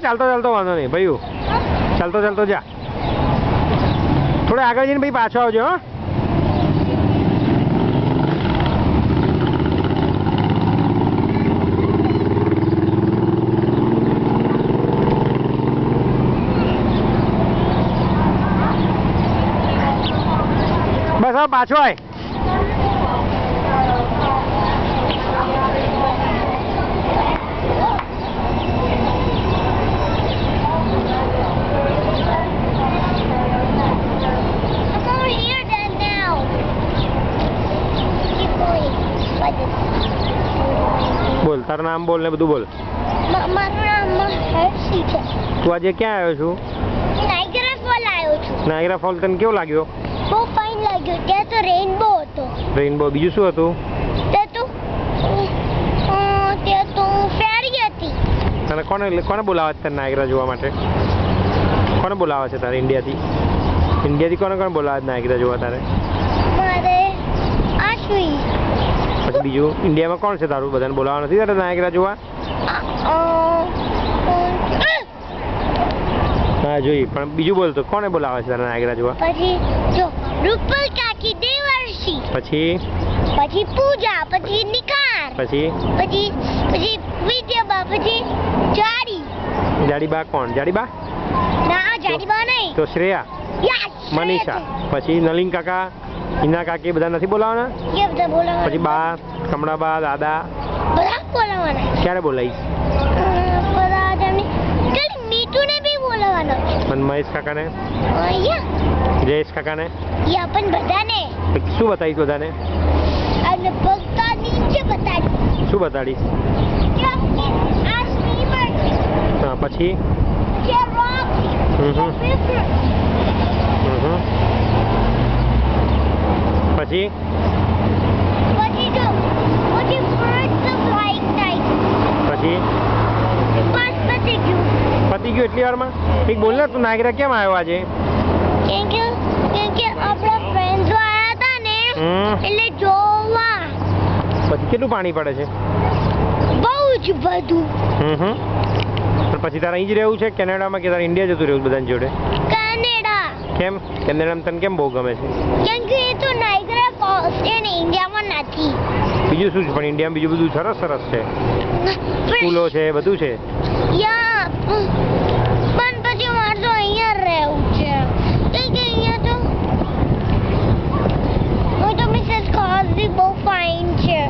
ચાલતો ચાલતો વાંધો નહીં ભાઈ, ચાલતો ચાલતો જા. થોડે આગળ જઈને ભાઈ પાછો આવજો. હા બસ હવે પાછો આય. બોલ તારું નામ બોલ ને બધું બોલ. મારું નામ હર્ષી છે. તું આજે ક્યાં આવ્યો છું? નાયગ્રા ફોલ આવ્યો છું. નાયગ્રા ફોલ તને કેવો લાગ્યો? બહુ ફાઇન લાગ્યો. ત્યાં તો રેઇનબો હતો. રેઇનબો. બીજું શું હતું? ત્યાં તો ફેરી હતી. તને કોને બોલાવે છે તને નાયગ્રા જોવા માટે? કોને બોલાવે છે તારે ઇન્ડિયાથી? ઇન્ડિયાથી કોને બોલાવે છે નાયગ્રા જોવા તારે? મારે આશ્વી. પછી બીજું ઇન્ડિયામાં કોણ છે તારું? બધાને બોલાવવા નથી તારે નાયગ્રા જોવા? હા જોઈ, પણ બીજું બોલ તો કોને બોલાવે છે તારે નાયગ્રા જોવા? પછી જો રૂપલ કાકી, દેવર્ષી, પછી પૂજા, પછી નિકાર, પછી વિદ્યાબા, પછી જાડીબા. કોણ જાડીબા? ના જાડીબા નહીં તો શ્રેયા, મનીષા, પછી નલિન કાકા, હિના કાકી, બધા નથી બોલાવાના? પછી બા, કમળાબા, દાદા બધા બોલાવાના. ક્યારે બોલાવીશ? મીઠુને બી બોલાવાનો. પણ મહેશ કાકાને, જયેશ કાકાને, પણ બધાને શું બતાવીશ? બધાને અને ભક્તા નીચે બતાડીશ. શું બતાડીશ? હા પછી પછી પતી ગયું એટલી વારમાં? એક બોલ ને, તું નાયગ્રા કેમ આવ્યો આજે? કેમ કે આપણા ફ્રેન્ડ્સ આયા હતા ને, એટલે જોવા. પછી કેટલું પાણી પડે છે? બહુ જ બધું. પણ પછી તારે અહીં જ રહેવું છે કેનેડામાં કે તારે ઇન્ડિયા જતું રહેવું બધાની જોડે? કેનેડા. કેમ? કેનેડામાં તને કેમ બહુ ગમે છે? કેમ કે એ તો નાયગ્રા ફોલ્સ છે ને, ઇન્ડિયામાં નથી. બીજું શું છે? પણ ઇન્ડિયામાં બીજું બધું સરસ સરસ છે, સ્કૂલો છે, બધું છે. પણ પછી મારે તો અહીંયા રહેવું છે. કેમ કે અહીંયા તો મિસેસ કોઝી બહુ ફાઇન છે.